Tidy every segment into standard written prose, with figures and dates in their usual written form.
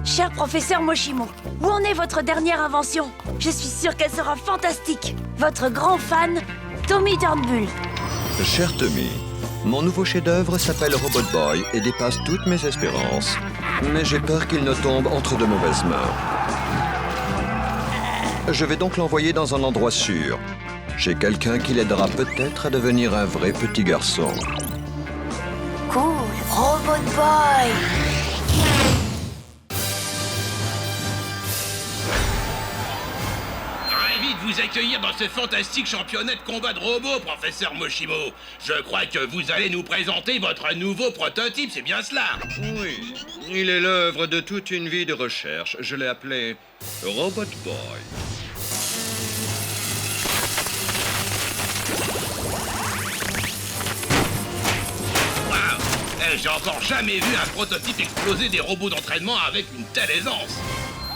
Cher professeur Moshimo, où en est votre dernière invention? Je suis sûre qu'elle sera fantastique. Votre grand fan, Tommy Turnbull. Cher Tommy, mon nouveau chef-d'œuvre s'appelle Robot Boy et dépasse toutes mes espérances. Mais j'ai peur qu'il ne tombe entre de mauvaises mains. Je vais donc l'envoyer dans un endroit sûr. Chez quelqu'un qui l'aidera peut-être à devenir un vrai petit garçon. Cool, Robot Boy. Ravi de vous accueillir dans ce fantastique championnat de combat de robots, professeur Moshimo. Je crois que vous allez nous présenter votre nouveau prototype, c'est bien cela? Oui, il est l'œuvre de toute une vie de recherche. Je l'ai appelé Robot Boy. Waouh! J'ai encore jamais vu un prototype exploser des robots d'entraînement avec une telle aisance.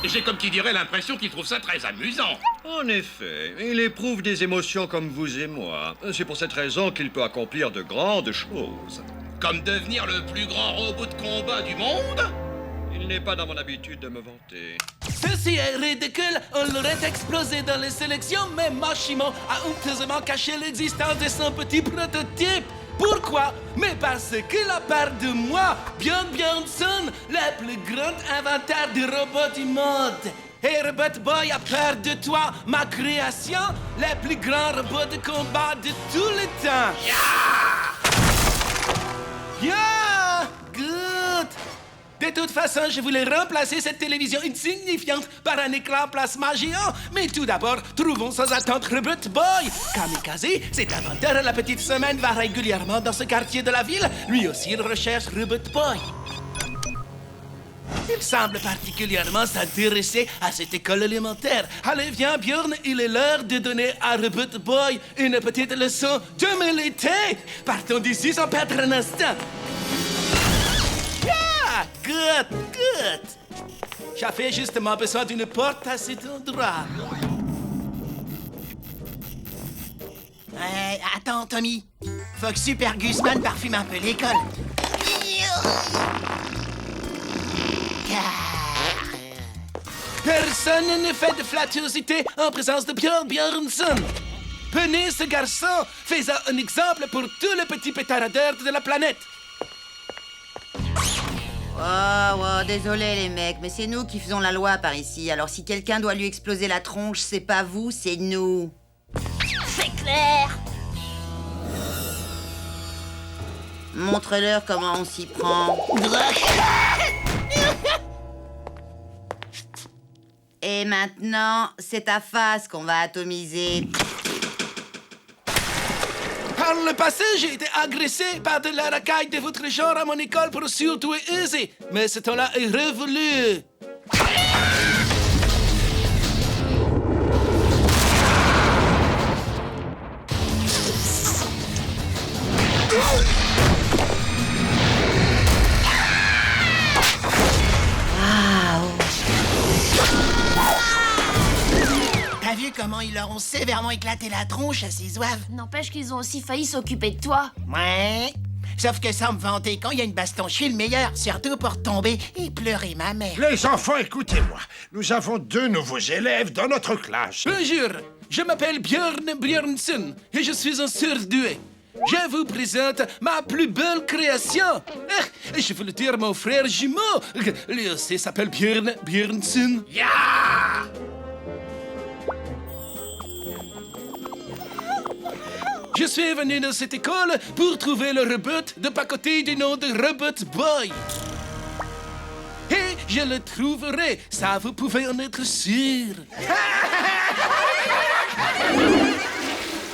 J'ai comme qui dirait l'impression qu'il trouve ça très amusant. En effet, il éprouve des émotions comme vous et moi. C'est pour cette raison qu'il peut accomplir de grandes choses. Comme devenir le plus grand robot de combat du monde? Il n'est pas dans mon habitude de me vanter. Ceci est ridicule, on l'aurait explosé dans les sélections, mais Moshimo a honteusement caché l'existence de son petit prototype. Pourquoi? Mais parce qu'il a peur de moi, Björn Björnsson, le plus grand inventeur de robots du monde. Et Robot Boy a peur de toi, ma création, le plus grand robot de combat de tout le temps. Yeah! Good! De toute façon, je voulais remplacer cette télévision insignifiante par un écran plasma géant. Mais tout d'abord, trouvons sans attendre Robot Boy. Kamikaze, cet inventeur à la petite semaine, va régulièrement dans ce quartier de la ville. Lui aussi, il recherche Robot Boy. Il semble particulièrement s'intéresser à cette école élémentaire. Allez, viens, Björn, il est l'heure de donner à Robot Boy une petite leçon d'humilité. Partons d'ici sans perdre un instant. Good, good. J'avais justement besoin d'une porte à cet endroit. Attends, Tommy. Faut que Super Guzman parfume un peu l'école. Personne ne fait de flattuosité en présence de Björn Björnsson. Prenez ce garçon, fais-en un exemple pour tous les petits pétaradeurs de la planète. Oh, désolé les mecs, mais c'est nous qui faisons la loi par ici. Alors si quelqu'un doit lui exploser la tronche, c'est pas vous, c'est nous. C'est clair. Montre-leur comment on s'y prend. Et maintenant, c'est ta face qu'on va atomiser. Par le passé, j'ai été agressé par de la racaille de votre genre à mon école pour surtout et user. Mais ce temps-là est révolu. T'as vu comment ils leur ont sévèrement éclaté la tronche à ces zouaves? N'empêche qu'ils ont aussi failli s'occuper de toi. Ouais. Sauf que sans me vanter, quand il y a une baston, je suis le meilleur. Surtout pour tomber et pleurer ma mère. Les enfants, écoutez-moi. Nous avons 2 nouveaux élèves dans notre classe. Bonjour, je m'appelle Björn Björnsson et je suis un surdoué. Je vous présente ma plus belle création. Je veux le dire mon frère jumeau. Lui aussi s'appelle Björn Björnsson. Je suis venu dans cette école pour trouver le robot de pacotille du nom de Robot Boy. Et je le trouverai, ça vous pouvez en être sûr.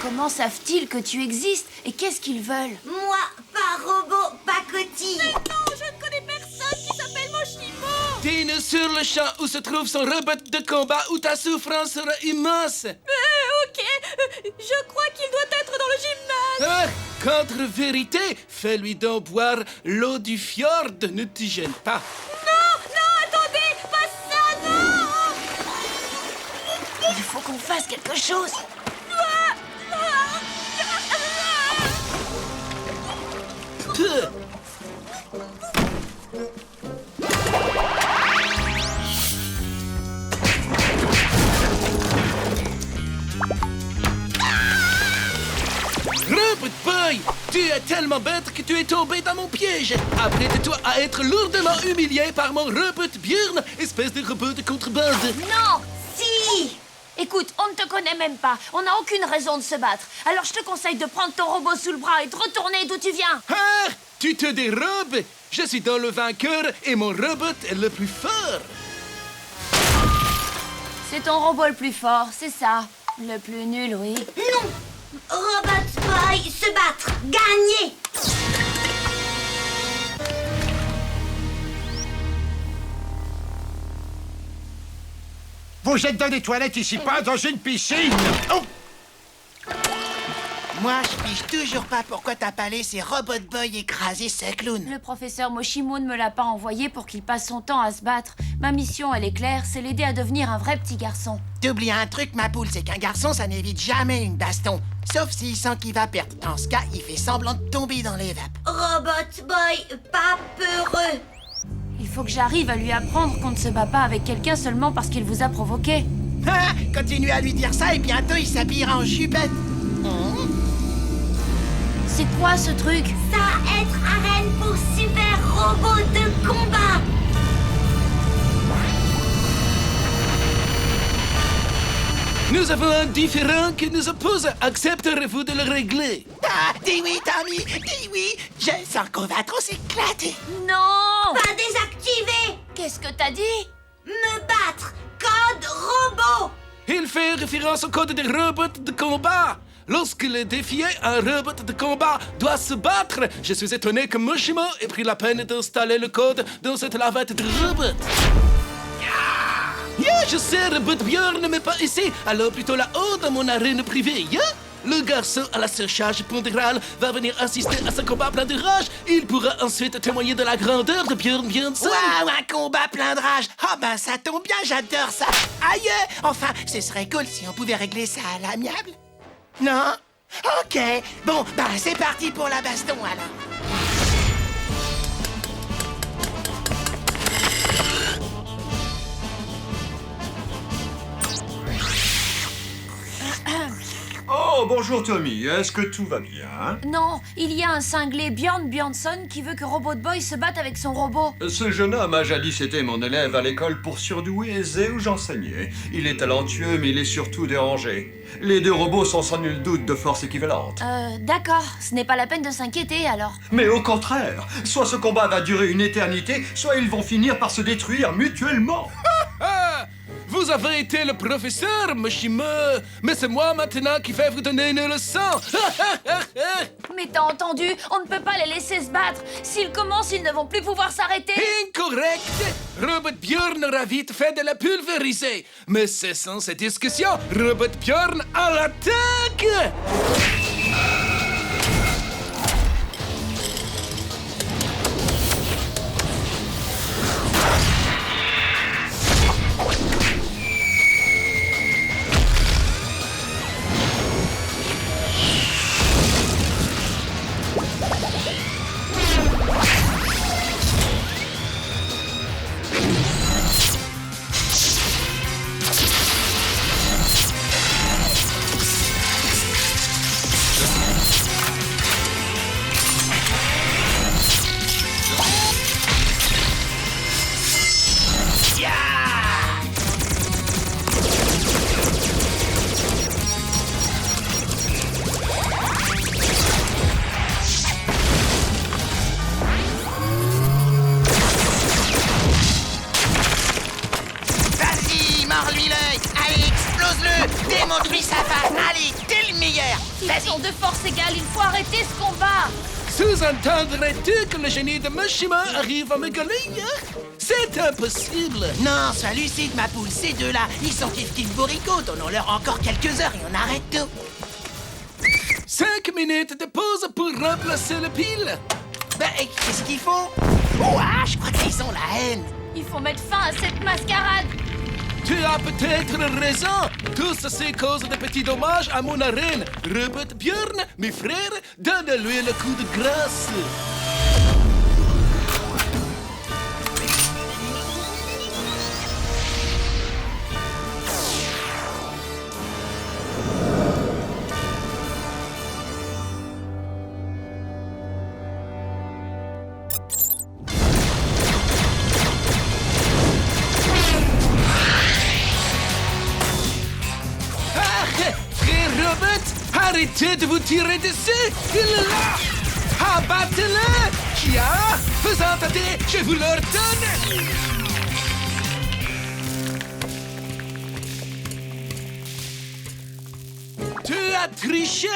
Comment savent-ils que tu existes et qu'est-ce qu'ils veulent? Moi, pas robot, pacotille. Non, je ne connais personne qui s'appelle Moshimo. Dis-nous sur le champ où se trouve son robot de combat où ta souffrance sera immense. Ok, je crois qu'il doit être dans le gymnase. Contre-vérité, fais-lui donc boire l'eau du fjord, ne t'y gêne pas. Non, attendez, pas ça, non. Il faut qu'on fasse quelque chose. Tu es tellement bête que tu es tombé dans mon piège. Apprête-toi à être lourdement humilié par mon robot Björn, espèce de robot de contrebande. Non! Si! Écoute, on ne te connaît même pas. On n'a aucune raison de se battre. Alors je te conseille de prendre ton robot sous le bras et de retourner d'où tu viens. Ah! Tu te dérobes. Je suis dans le vainqueur et mon robot est le plus fort. C'est ton robot le plus fort, c'est ça. Le plus nul, oui. Non! Robot Boy, se battre! Gagner! Vous êtes dans des toilettes ici, pas dans une piscine. Oh! Moi, je pige toujours pas pourquoi t'as pas laissé Robot Boy écraser ce clown. Le professeur Moshimo ne me l'a pas envoyé pour qu'il passe son temps à se battre. Ma mission, elle est claire, c'est l'aider à devenir un vrai petit garçon. T'oublies un truc, ma poule, c'est qu'un garçon, ça n'évite jamais une baston. Sauf s'il sent qu'il va perdre. Dans ce cas, il fait semblant de tomber dans les vapes. Robot Boy, pas peureux! Il faut que j'arrive à lui apprendre qu'on ne se bat pas avec quelqu'un seulement parce qu'il vous a provoqué. Ah, continue à lui dire ça et bientôt il s'habillera en jupette. C'est quoi ce truc? Ça être arène pour super robot de combat! Nous avons un différend qui nous oppose. Accepterez-vous de le régler? Ah, dis oui, Tommy, dis oui. Je sens qu'on va trop s'éclater. Non! Pas désactivé! Qu'est-ce que t'as dit? Me battre! Code robot! Il fait référence au code des robots de combat. Lorsque le défié, un robot de combat, doit se battre, je suis étonné que Moshimo ait pris la peine d'installer le code dans cette lavette de robot. Yeah, je sais, Robot Björn ne m'est pas ici, alors plutôt là-haut dans mon arène privée, yeah? Le garçon à la surcharge pondérale va venir assister à ce combat plein de rage. Il pourra ensuite témoigner de la grandeur de Björn Björnsson. Waouh, un combat plein de rage. Ah ben ça tombe bien, j'adore ça. Aïe, enfin, ce serait cool si on pouvait régler ça à l'amiable. Non? Ok, bon, ben c'est parti pour la baston alors. Oh, bonjour Tommy, est-ce que tout va bien? Non, il y a un cinglé Björn Björnsson qui veut que Robot Boy se batte avec son robot. Ce jeune homme a jadis été mon élève à l'école pour surdoués aisés où j'enseignais. Il est talentueux, mais il est surtout dérangé. Les deux robots sont sans nul doute de force équivalente. D'accord, ce n'est pas la peine de s'inquiéter alors. Mais au contraire, soit ce combat va durer une éternité, soit ils vont finir par se détruire mutuellement. Ah! Vous avez été le professeur, Moshimo, mais c'est moi maintenant qui vais vous donner une leçon. Mais t'as entendu, on ne peut pas les laisser se battre. S'ils commencent, ils ne vont plus pouvoir s'arrêter. Incorrect! Robot Björn aura vite fait de la pulvériser. Mais cessons cette discussion. Robot Björn à l'attaque! Vas-y, mords-lui l'œil. Allez, explose-le. Démontre-lui sa face. Allez, t'es le meilleur. Ils sont de force égale, il faut arrêter ce combat. Sous-entendrais-tu que le génie de Moshimo arrive à me gagner? C'est impossible. Non, sois lucide, ma poule. Ces deux-là, ils sont kiff-kiff bourricots. Donnons-leur encore quelques heures et on arrête tout. 5 minutes de pause pour remplacer le pile. Ben, qu'est-ce qu'ils font? Ouah, je crois qu'ils ont la haine. Il faut mettre fin à cette mascarade. Tu as peut-être raison. Tout ceci cause de petits dommages à mon arène. Robot Björn, mes frères, donne-lui le coup de grâce. Arrêtez de vous tirer dessus! Là! Abattez-le! Kia! Présentez, je vous l'ordonne! Tu as triché!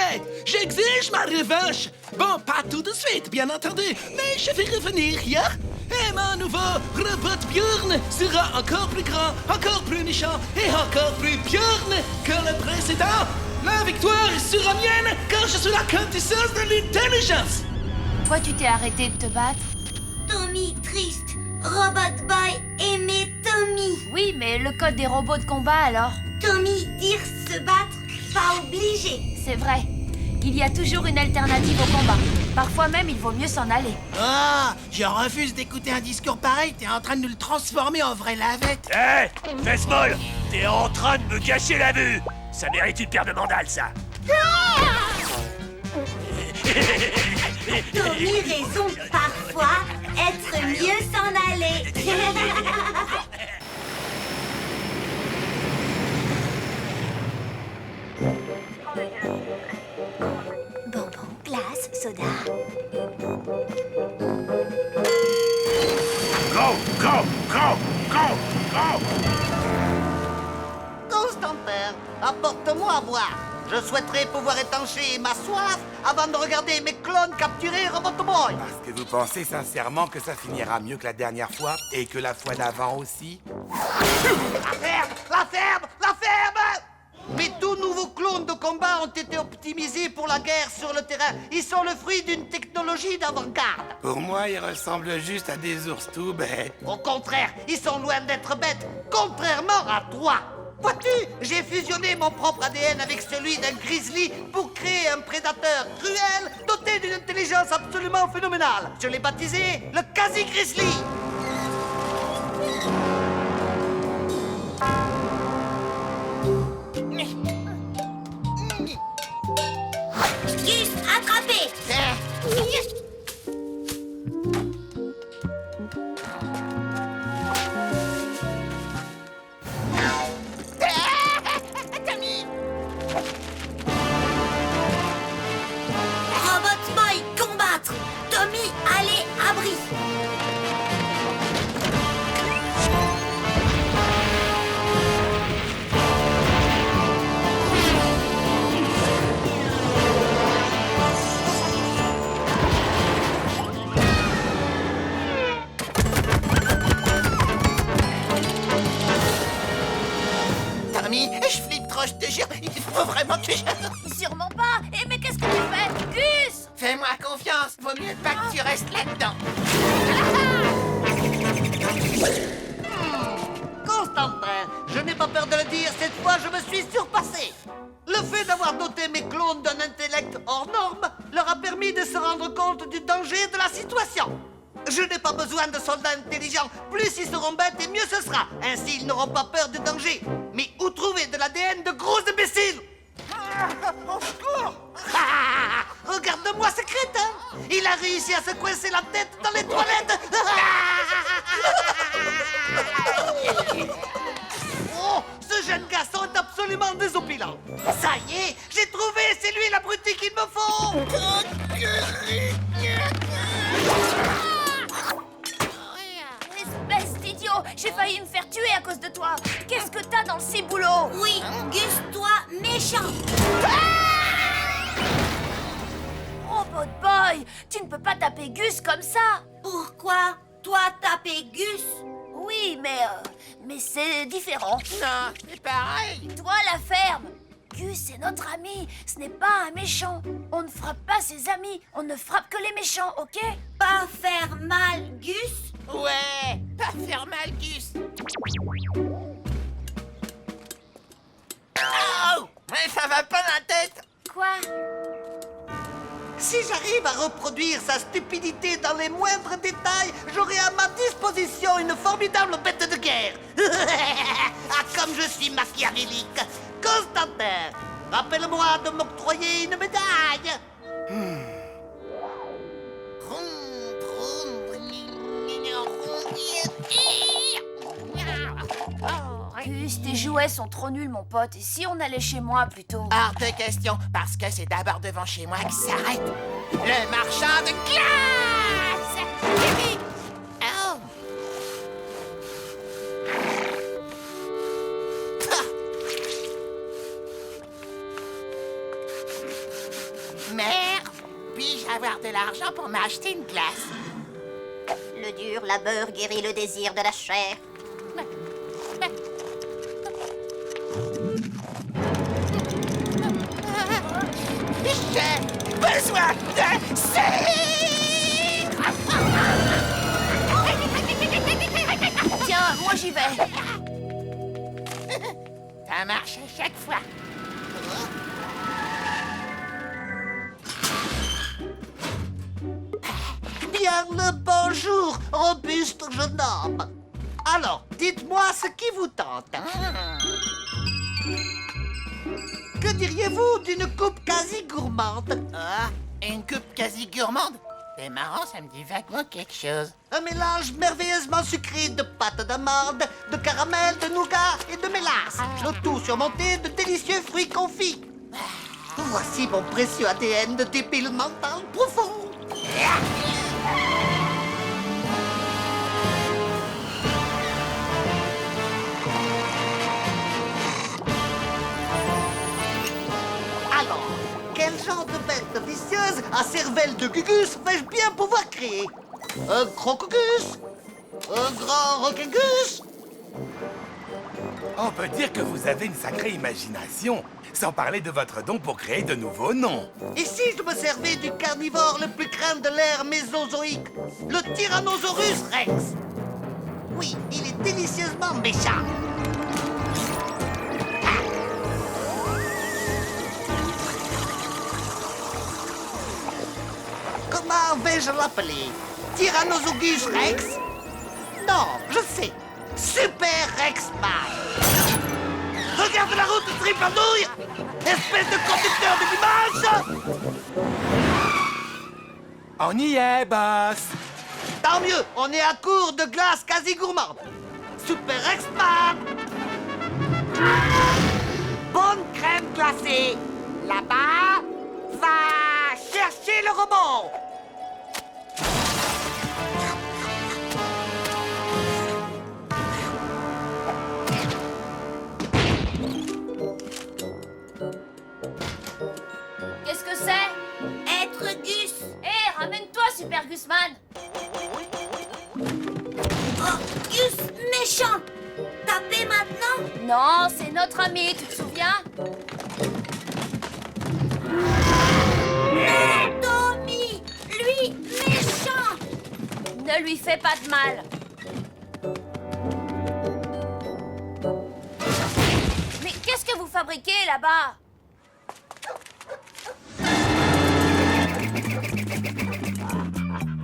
J'exige ma revanche! Bon, pas tout de suite, bien entendu, mais je vais revenir hier. Et mon nouveau robot Björn sera encore plus grand, encore plus méchant et encore plus Björn que le précédent. La victoire sera mienne quand je suis la quintessence de l'intelligence. Toi, tu t'es arrêté de te battre? Tommy triste. Robot Boy aimait Tommy. Oui, mais le code des robots de combat, alors? Tommy dire se battre, pas obligé. C'est vrai. Il y a toujours une alternative au combat. Parfois même, il vaut mieux s'en aller. Ah, je refuse d'écouter un discours pareil. T'es en train de nous le transformer en vraie lavette. Hé, fesse molle, t'es en train de me gâcher la vue. Ça mérite une paire de mandales, ça. Tommy raison, parfois, être mieux s'en aller. Bonbon, glace, soda. Go, go, go, go, go. Constantin, apporte-moi à boire. Je souhaiterais pouvoir étancher ma soif avant de regarder mes clones capturer Robot Boy. Parce que vous pensez sincèrement que ça finira mieux que la dernière fois et que la fois d'avant aussi? La ferme! La ferme! La ferme! Mes tout nouveaux clones de combat ont été optimisés pour la guerre sur le terrain. Ils sont le fruit d'une technologie d'avant-garde. Pour moi, ils ressemblent juste à des ours tout bêtes. Au contraire, ils sont loin d'être bêtes, contrairement à toi. Vois-tu, j'ai fusionné mon propre ADN avec celui d'un grizzly pour créer un prédateur cruel doté d'une intelligence absolument phénoménale. Je l'ai baptisé le quasi-grizzly. Gus, attrapé. Robot Boy, combattre. Tommy, allez, abri. Tommy, je flippe trop, je te jure. Il faut vraiment que je... Sûrement pas. Eh, mais qu'est-ce que tu fais? Gus! Fais-moi confiance. Vaut mieux pas que tu restes là-dedans. Constantin, je n'ai pas peur de le dire, cette fois je me suis surpassé. Le fait d'avoir doté mes clones d'un intellect hors norme leur a permis de se rendre compte du danger de la situation. Je n'ai pas besoin de soldats intelligents. Plus ils seront bêtes et mieux ce sera. Ainsi, ils n'auront pas peur du danger. Mais où trouver de l'ADN de gros imbéciles? Au secours! Regarde-moi ce crétin! Il a réussi à se coincer la tête dans les toilettes! Oh, ce jeune garçon est absolument désopilant. Ça y est, j'ai trouvé, c'est lui l'abruti qu'il me faut. Espèce d'idiot! J'ai failli me faire tuer à cause de toi! Qu'est-ce que t'as dans le ciboulot? Oui, Gus, toi, méchant. Robot Boy! Tu ne peux pas taper Gus comme ça! Pourquoi? Toi, taper Gus? Oui, mais c'est différent. Non, c'est pareil. Toi, la ferme! Gus est notre ami, ce n'est pas un méchant. On ne frappe pas ses amis, on ne frappe que les méchants, ok? Pas faire mal, Gus? Ouais, pas faire mal, Gus. Oh, mais ça va pas la tête. Quoi? Si j'arrive à reproduire sa stupidité dans les moindres détails, j'aurai à ma disposition une formidable bête de guerre. Ah, comme je suis machiavélique. Constantin, rappelle-moi de m'octroyer une médaille. Gus, tes jouets sont trop nuls, mon pote. Et si on allait chez moi plutôt? Hors de question, parce que c'est d'abord devant chez moi que s'arrête le marchand de glace! Yippee! Oh! Mère, puis-je avoir de l'argent pour m'acheter une glace? Le dur labeur guérit le désir de la chair. J'ai besoin de sucre! Tiens, moi j'y vais. Ça marche à chaque fois. Bien le bonjour, robuste jeune homme. Alors, dites-moi ce qui vous tente. Que diriez-vous d'une coupe quasi gourmande? Ah, une coupe quasi gourmande? C'est marrant, ça me dit vaguement quelque chose. Un mélange merveilleusement sucré de pâte d'amande, de caramel, de nougat et de mélasse. Le tout surmonté de délicieux fruits confits. Voici mon précieux ADN de débile mental profond. Alors, quel genre de bête vicieuse à cervelle de Gugus vais-je bien pouvoir créer? Un crocogus? Un grand roquegus? On peut dire que vous avez une sacrée imagination, sans parler de votre don pour créer de nouveaux noms. Et si je me servais du carnivore le plus craint de l'ère mésozoïque, le Tyrannosaurus Rex? Oui, il est délicieusement méchant. Comment vais-je l'appeler? Tyrannosaurus Rex? Non, je sais. Super Rexman. Regarde la route de triple andouille! Espèce de conducteur de dimanche! On y est, boss! Tant mieux, on est à court de glace quasi gourmande. Super Rexman! Bonne crème glacée. Là-bas, va chercher le robot. Qu'est-ce que c'est? Être Gus. Hé, ramène-toi, Super Gusman. Oh, Gus méchant. Taper maintenant? Non, c'est notre ami, tu te souviens? Non, Tommy. Lui, méchant. Ne lui fais pas de mal. Mais qu'est-ce que vous fabriquez là-bas?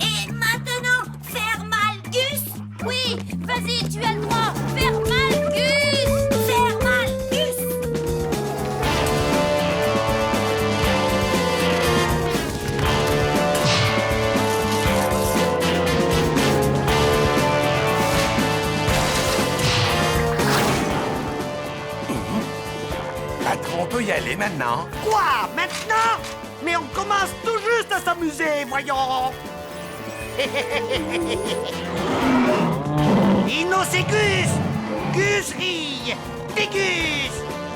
Et maintenant, faire mal, Gus. Oui, vas-y, tu as le droit. Faire mal, Gus. Faire mal, Gus. Patron, on peut y aller maintenant? Quoi, maintenant? Mais on commence tout juste à s'amuser, voyons. Inno, c'est Gus. Gus rit. Dégus.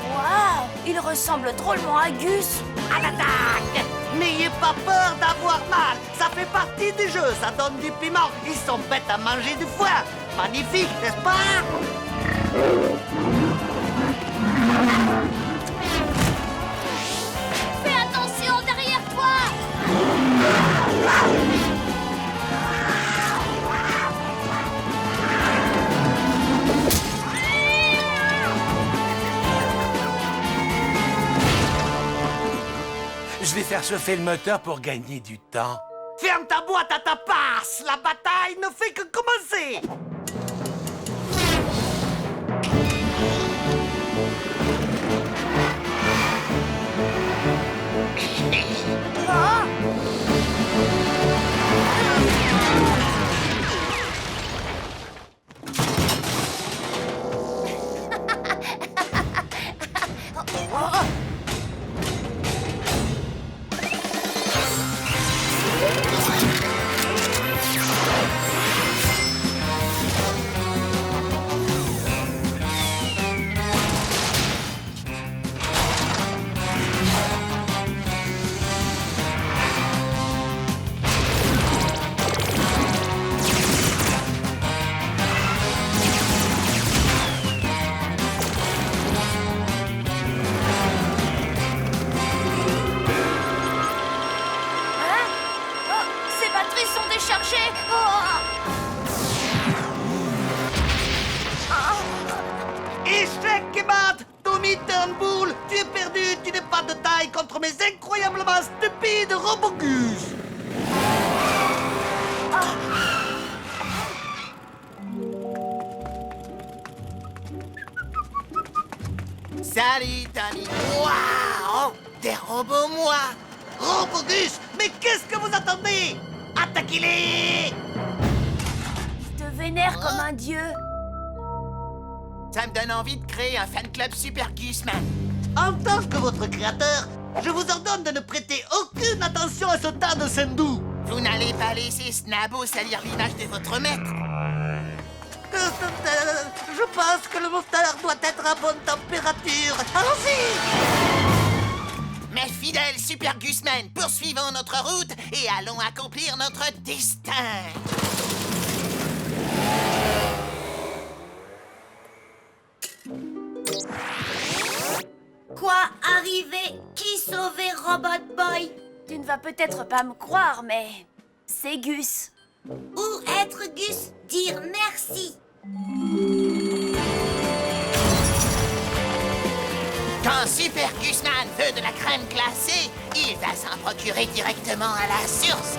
Waouh, il ressemble drôlement à Gus. À l'attaque. N'ayez pas peur d'avoir mal. Ça fait partie du jeu. Ça donne du piment. Ils sont bêtes à manger du foie. Magnifique, n'est-ce pas? Fais attention derrière toi. Je vais faire chauffer le moteur pour gagner du temps. Ferme ta boîte à ta passe. La bataille ne fait que commencer. Tommy Turnbull, tu es perdu, tu n'es pas de taille contre mes incroyablement stupides Robogus. Salut, Tommy. Waouh! Des robots, moi! Robogus, mais qu'est-ce que vous attendez? Attaquez-les! Il te vénère comme un dieu. Ça me donne envie de créer un fan club Super Gusman. En tant que votre créateur, je vous ordonne de ne prêter aucune attention à ce tas de sendou. Vous n'allez pas laisser Snabo salir l'image de votre maître. Je pense que le moteur doit être à bonne température. Allons-y! Mes fidèles Super Gusmen, poursuivons notre route et allons accomplir notre destin. Quoi arriver? Qui sauver Robot Boy? Tu ne vas peut-être pas me croire, mais c'est Gus. Où être Gus? Dire merci. Quand Super Gusman veut de la crème glacée, il va s'en procurer directement à la source.